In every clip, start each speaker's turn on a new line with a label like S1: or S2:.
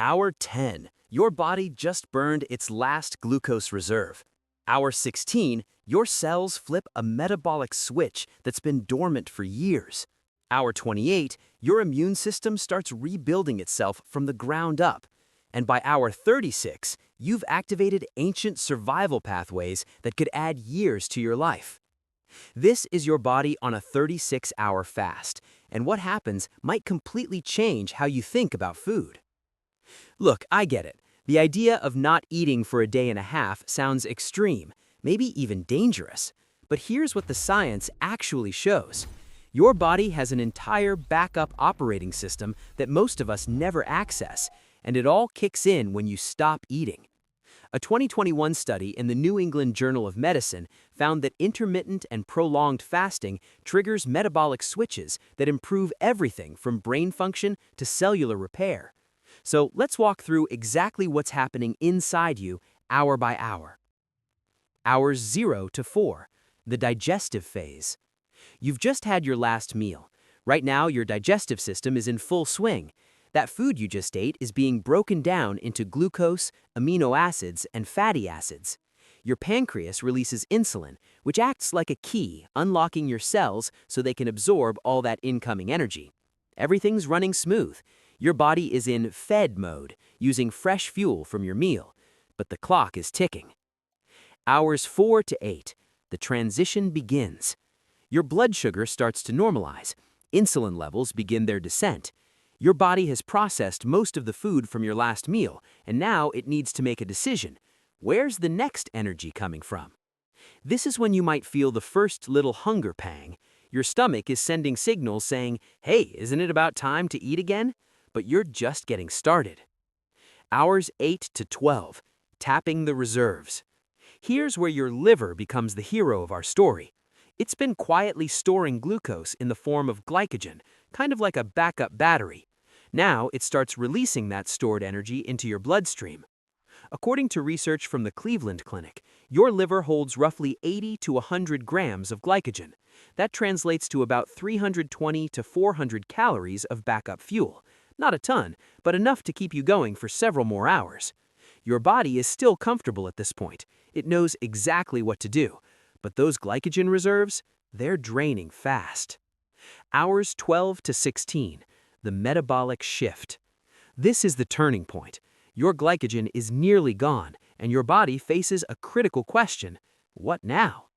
S1: Hour 10, your body just burned its last glucose reserve. Hour 16, your cells flip a metabolic switch that's been dormant for years. Hour 28, your immune system starts rebuilding itself from the ground up. And by hour 36, you've activated ancient survival pathways that could add years to your life. This is your body on a 36-hour fast, and what happens might completely change how you think about food. Look, I get it. The idea of not eating for a day and a half sounds extreme, maybe even dangerous. But here's what the science actually shows. Your body has an entire backup operating system that most of us never access, and it all kicks in when you stop eating. A 2021 study in the New England Journal of Medicine found that intermittent and prolonged fasting triggers metabolic switches that improve everything from brain function to cellular repair. So let's walk through exactly what's happening inside you hour by hour. Hours 0 to 4, the digestive phase. You've just had your last meal. Right now, your digestive system is in full swing. That food you just ate is being broken down into glucose, amino acids, and fatty acids. Your pancreas releases insulin, which acts like a key, unlocking your cells so they can absorb all that incoming energy. Everything's running smooth. Your body is in fed mode, using fresh fuel from your meal, but the clock is ticking. Hours 4 to 8, the transition begins. Your blood sugar starts to normalize. Insulin levels begin their descent. Your body has processed most of the food from your last meal, and now it needs to make a decision. Where's the next energy coming from? This is when you might feel the first little hunger pang. Your stomach is sending signals saying, "Hey, isn't it about time to eat again?" But you're just getting started. Hours 8 to 12, tapping the reserves. Here's where your liver becomes the hero of our story. It's been quietly storing glucose in the form of glycogen, kind of like a backup battery. Now it starts releasing that stored energy into your bloodstream. According to research from the Cleveland Clinic, your liver holds roughly 80 to 100 grams of glycogen. That translates to about 320 to 400 calories of backup fuel. Not a ton, but enough to keep you going for several more hours. Your body is still comfortable at this point. It knows exactly what to do. But those glycogen reserves, they're draining fast. Hours 12 to 16, the metabolic shift. This is the turning point. Your glycogen is nearly gone, and your body faces a critical question. What now?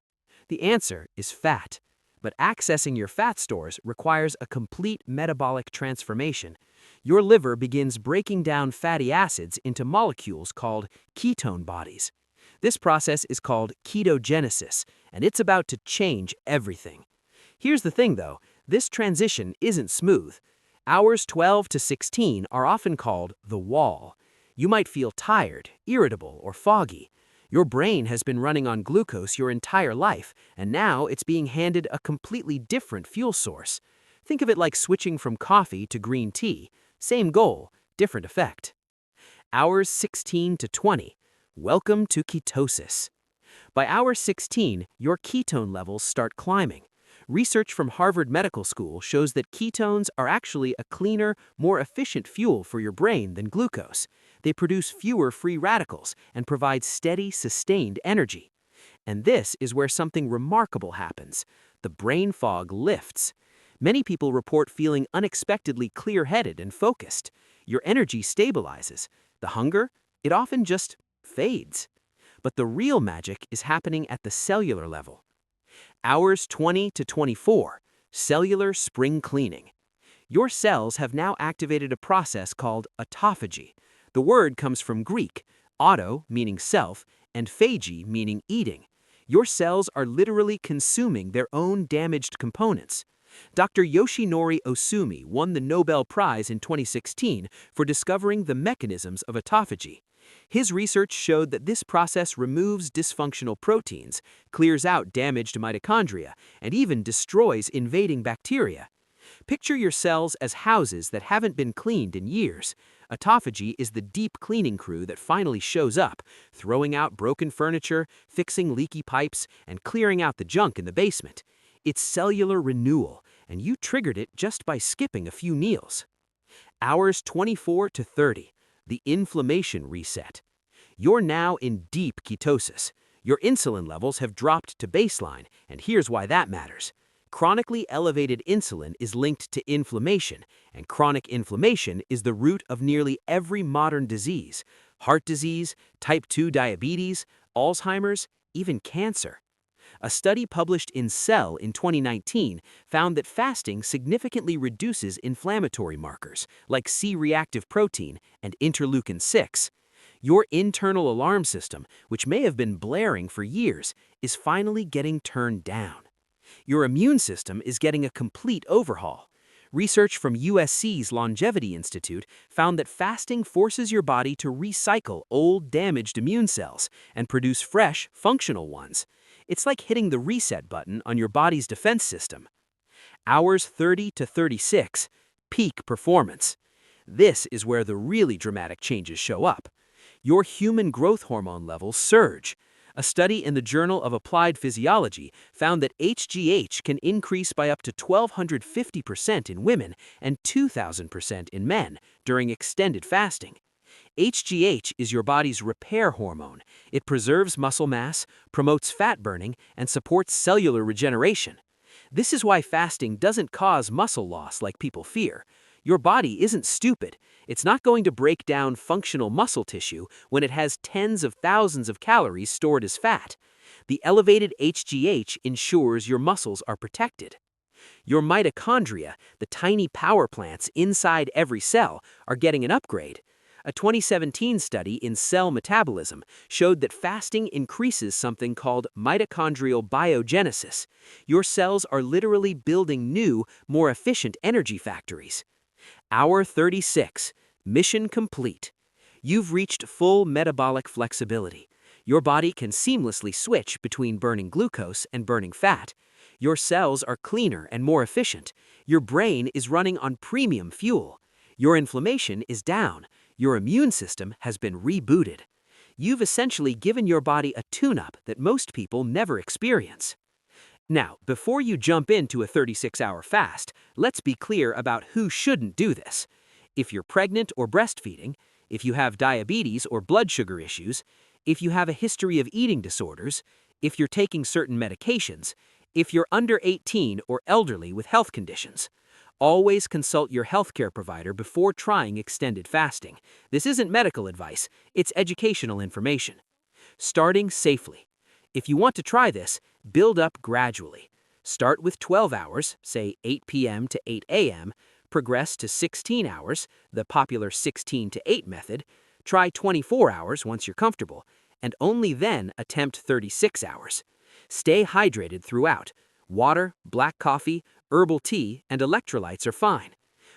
S1: The answer is fat. But accessing your fat stores requires a complete metabolic transformation. Your liver begins breaking down fatty acids into molecules called ketone bodies. This process is called ketogenesis, and it's about to change everything. Here's the thing though, this transition isn't smooth. Hours 12 to 16 are often called the wall. You might feel tired, irritable, or foggy. Your brain has been running on glucose your entire life, and now it's being handed a completely different fuel source. Think of it like switching from coffee to green tea. Same goal, different effect. Hours 16 to 20. Welcome to ketosis. By hour 16, your ketone levels start climbing. Research from Harvard Medical School shows that ketones are actually a cleaner, more efficient fuel for your brain than glucose. They produce fewer free radicals and provide steady, sustained energy. And this is where something remarkable happens. The brain fog lifts. Many people report feeling unexpectedly clear-headed and focused. Your energy stabilizes. The hunger, it often just fades. But the real magic is happening at the cellular level. Hours 20 to 24, cellular spring cleaning. Your cells have now activated a process called autophagy. The word comes from Greek, auto meaning self, and phage meaning eating. Your cells are literally consuming their own damaged components. Dr. Yoshinori Osumi won the Nobel Prize in 2016 for discovering the mechanisms of autophagy. His research showed that this process removes dysfunctional proteins, clears out damaged mitochondria, and even destroys invading bacteria. Picture your cells as houses that haven't been cleaned in years. Autophagy is the deep cleaning crew that finally shows up, throwing out broken furniture, fixing leaky pipes, and clearing out the junk in the basement. It's cellular renewal, and you triggered it just by skipping a few meals. Hours 24 to 30, the inflammation reset. You're now in deep ketosis. Your insulin levels have dropped to baseline, and here's why that matters. Chronically elevated insulin is linked to inflammation, and chronic inflammation is the root of nearly every modern disease: heart disease, type 2 diabetes, Alzheimer's, even cancer. A study published in Cell in 2019 found that fasting significantly reduces inflammatory markers like C-reactive protein and interleukin-6. Your internal alarm system, which may have been blaring for years, is finally getting turned down. Your immune system is getting a complete overhaul. Research from USC's Longevity Institute found that fasting forces your body to recycle old, damaged immune cells and produce fresh, functional ones. It's like hitting the reset button on your body's defense system. Hours 30 to 36, peak performance. This is where the really dramatic changes show up. Your human growth hormone levels surge. A study in the Journal of Applied Physiology found that HGH can increase by up to 1,250% in women and 2,000% in men during extended fasting. HGH is your body's repair hormone. It preserves muscle mass, promotes fat burning, and supports cellular regeneration. This is why fasting doesn't cause muscle loss like people fear. Your body isn't stupid. It's not going to break down functional muscle tissue when it has tens of thousands of calories stored as fat. The elevated HGH ensures your muscles are protected. Your mitochondria, the tiny power plants inside every cell, are getting an upgrade. A 2017 study in Cell Metabolism showed that fasting increases something called mitochondrial biogenesis. Your cells are literally building new, more efficient energy factories. Hour 36, mission complete. You've reached full metabolic flexibility. Your body can seamlessly switch between burning glucose and burning fat. Your cells are cleaner and more efficient. Your brain is running on premium fuel. Your inflammation is down. Your immune system has been rebooted. You've essentially given your body a tune-up that most people never experience. Now, before you jump into a 36-hour fast, let's be clear about who shouldn't do this. If you're pregnant or breastfeeding, if you have diabetes or blood sugar issues, if you have a history of eating disorders, if you're taking certain medications, if you're under 18 or elderly with health conditions. Always consult your healthcare provider before trying extended fasting. This isn't medical advice, it's educational information. Starting safely. If you want to try this, build up gradually. Start with 12 hours, say 8 p.m. to 8 a.m., progress to 16 hours, the popular 16 to 8 method, try 24 hours once you're comfortable, and only then attempt 36 hours. Stay hydrated throughout. Water, black coffee, herbal tea, and electrolytes are fine.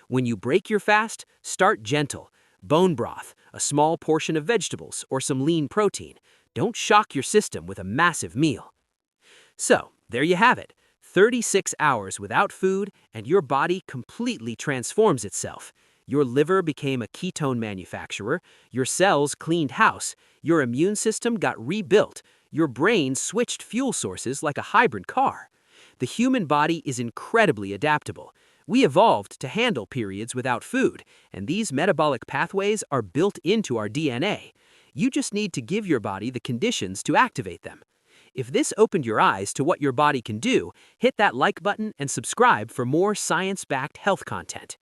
S1: When you break your fast, start gentle. Bone broth, a small portion of vegetables, or some lean protein. Don't shock your system with a massive meal. So, there you have it. 36 hours without food, and your body completely transforms itself. Your liver became a ketone manufacturer, your cells cleaned house, your immune system got rebuilt, your brain switched fuel sources like a hybrid car. The human body is incredibly adaptable. We evolved to handle periods without food, and these metabolic pathways are built into our DNA. You just need to give your body the conditions to activate them. If this opened your eyes to what your body can do, hit that like button and subscribe for more science-backed health content.